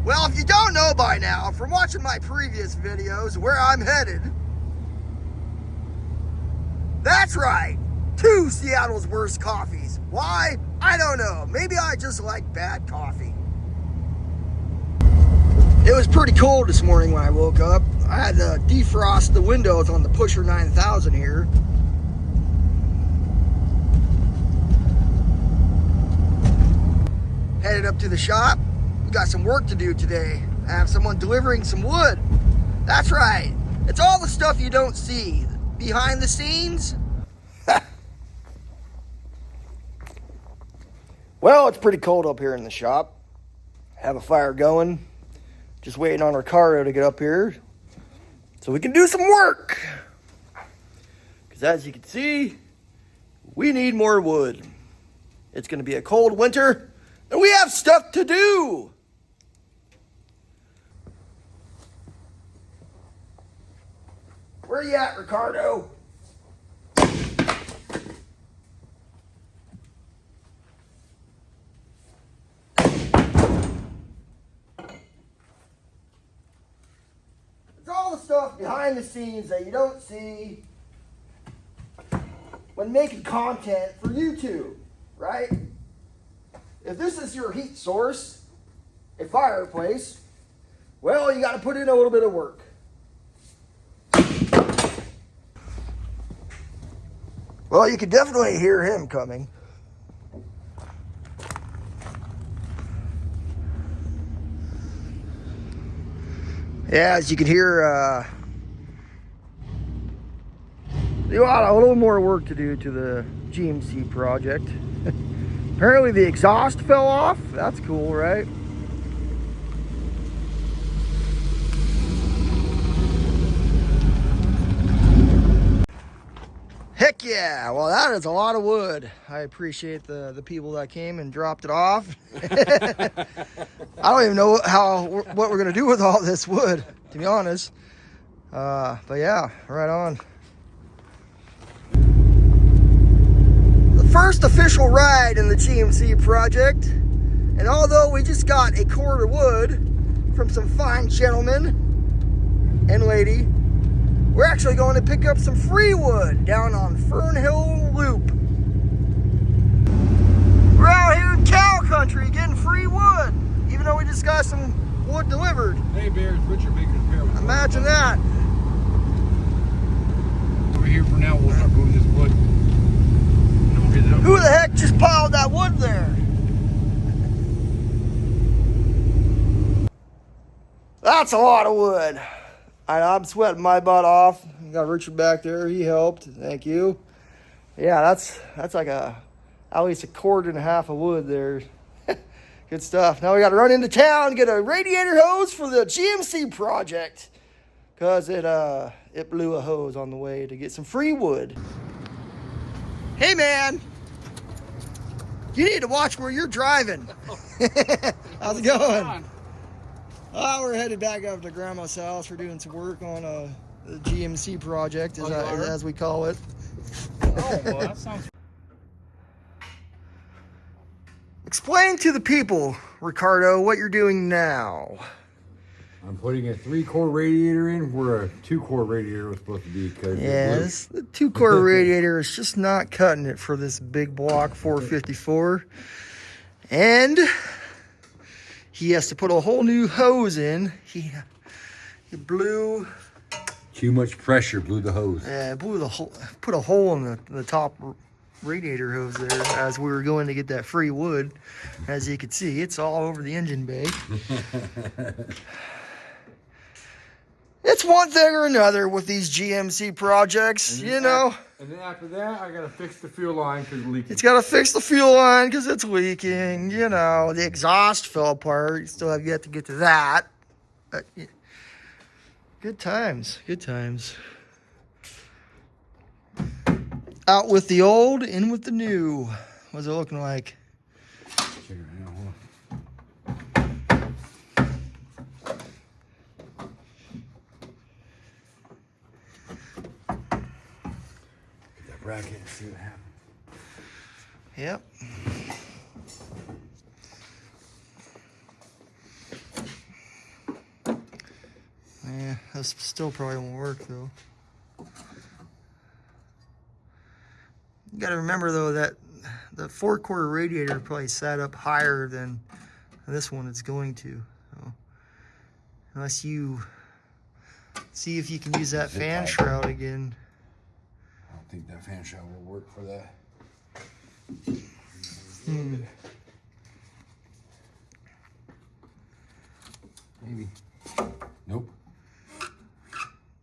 Well, if you don't know by now, from watching my previous videos, where I'm headed, that's right, to Seattle's worst coffees. Why? I don't know. Maybe I just like bad coffee. It was pretty cold this morning when I woke up. I had to defrost the windows on the Pusher 9000 here. Headed up to the shop. We got some work to do today. I have someone delivering some wood. That's right. It's all the stuff you don't see. Behind the scenes. Well, it's pretty cold up here in the shop. Have a fire going. Just waiting on Richardo to get up here so we can do some work. Because as you can see, we need more wood. It's going to be a cold winter and we have stuff to do. Where you at, Richardo? It's all the stuff behind the scenes that you don't see when making content for YouTube, right? If this is your heat source, a fireplace, well, you got to put in a little bit of work. Well, you can definitely hear him coming. Yeah, as you can hear, they got a little more work to do to the GMC project. Apparently the exhaust fell off. That's cool, right? Heck yeah, well that is a lot of wood. I appreciate the people that came and dropped it off. I don't even know what we're gonna do with all this wood, to be honest. But yeah, right on. The first official ride in the GMC project, and although we just got a cord of wood from some fine gentlemen and lady, we're actually going to pick up some free wood down on Fern Hill Loop. We're out here in cow country getting free wood, even though we just got some wood delivered. Hey Bear, it's Richard Baker's Bear. Imagine that. Over here for now, we'll start moving this wood. And we'll get it up. Who the heck just piled that wood there? That's a lot of wood. I'm sweating my butt off. Got Richard back there. He helped. Thank you. Yeah, that's like at least a cord and a half of wood there. Good stuff. Now we got to run into town and get a radiator hose for the GMC project, because it blew a hose on the way to get some free wood. Hey man, you need to watch where you're driving. How's it going? We're headed back up to Grandma's house. We're doing some work on the GMC project, as we call it. Oh, well, that sounds... Explain to the people, Richardo, what you're doing now. I'm putting a 3-core radiator in where a 2-core radiator was supposed to be. Yes, the 2-core radiator is just not cutting it for this big block 454. And he has to put a whole new hose in. He blew... Too much pressure blew the hose. Yeah, put a hole in the top radiator hose there as we were going to get that free wood. As you can see, it's all over the engine bay. It's one thing or another with these GMC projects, you know. And then after that, I gotta fix the fuel line because it's leaking. It's gotta fix the fuel line because it's leaking, you know. The exhaust fell apart. You still have yet to get to that. But, yeah. Good times, good times. Out with the old, in with the new. What's it looking like? Check it out, hold on. Get that bracket and see what happens. Yep. Yeah, this still probably won't work though. You gotta remember though that the 4-quarter radiator probably sat up higher than this one is going to. So, unless you see if you can use that fan shroud again. I don't think that fan shroud will work for that. Maybe. Nope.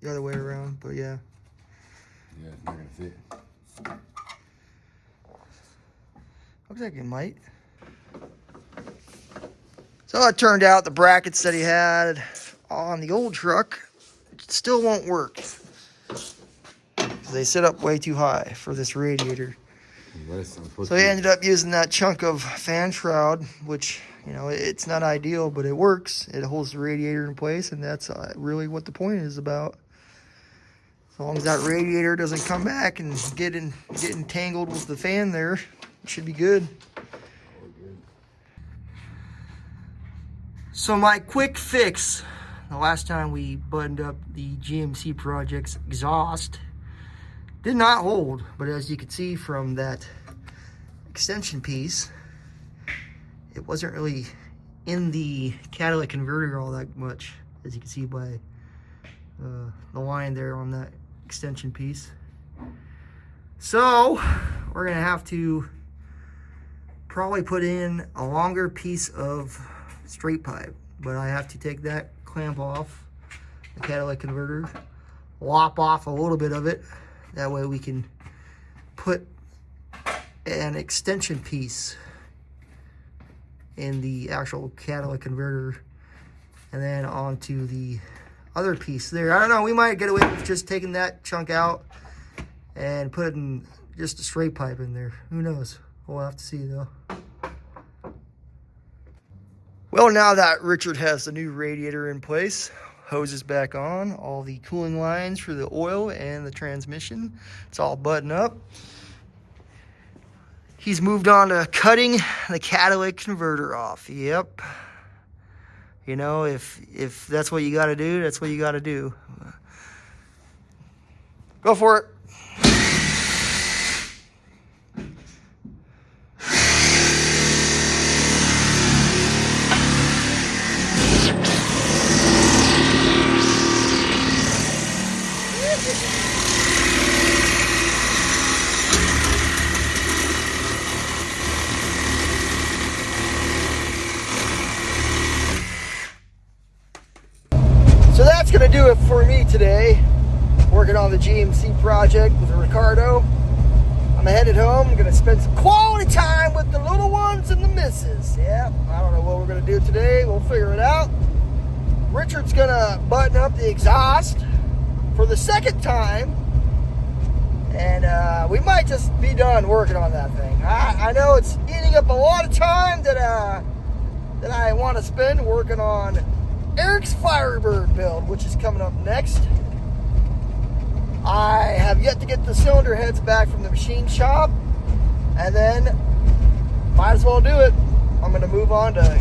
The other way around, but yeah. Yeah, it's not gonna fit. Looks like it might. So it turned out the brackets that he had on the old truck still won't work. They sit up way too high for this radiator. So he ended up using that chunk of fan shroud, which, you know, it's not ideal, but it works. It holds the radiator in place, and that's really what the point is about. As long as that radiator doesn't come back and get entangled with the fan there, it should be good. So my quick fix, the last time we buttoned up the GMC Project's exhaust, did not hold, but as you can see from that extension piece, it wasn't really in the catalytic converter all that much, as you can see by the line there on that extension piece. So we're gonna have to probably put in a longer piece of straight pipe, but I have to take that clamp off the catalytic converter, lop off a little bit of it. That way we can put an extension piece in the actual catalytic converter and then onto the other piece there. I don't know, we might get away with just taking that chunk out and putting just a straight pipe in there. Who knows? We'll have to see though. Well, now that Richard has the new radiator in place, hose is back on, all the cooling lines for the oil and the transmission, it's all buttoned up. He's moved on to cutting the catalytic converter off. Yep. You know, if that's what you got to do, that's what you got to do. Go for it. So that's going to do it for me today. Working on the GMC project with Richardo. I'm headed home. I'm going to spend some quality time with the little ones and the missus. Yeah, I don't know what we're going to do today. We'll figure it out. Richard's going to button up the exhaust for the second time. And we might just be done working on that thing. I know it's eating up a lot of time that I want to spend working on Eric's Firebird build, which is coming up next. I have yet to get the cylinder heads back from the machine shop, and then might as well do it. I'm going to move on to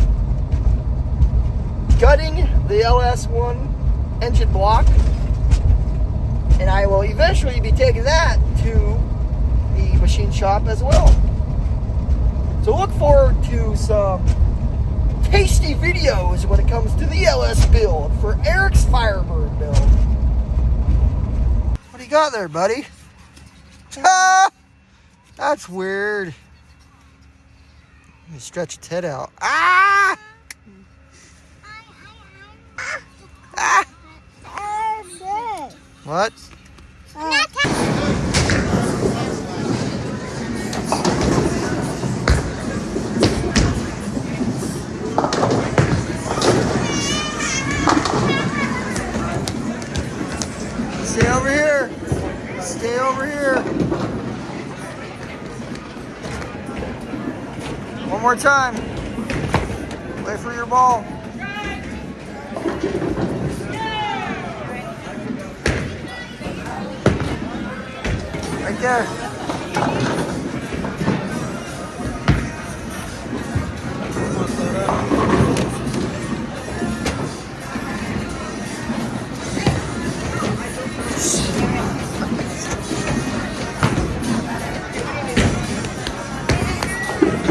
gutting the LS1 engine block, and I will eventually be taking that to the machine shop as well. So look forward to some tasty videos when it comes to the LS build for Eric's Firebird build. What do you got there, buddy? Ah, that's weird. Let me stretch its head out. Ah! Ah! What? Stay over here. Stay over here. One more time. Wait for your ball. Right there.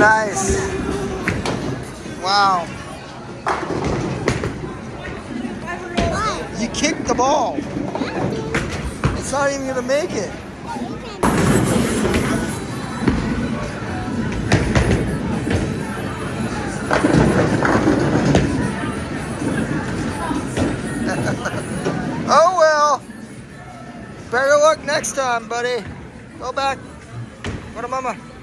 Nice. Wow. You kicked the ball. It's not even gonna make it. Oh well. Better luck next time, buddy. Go back. Go to mama.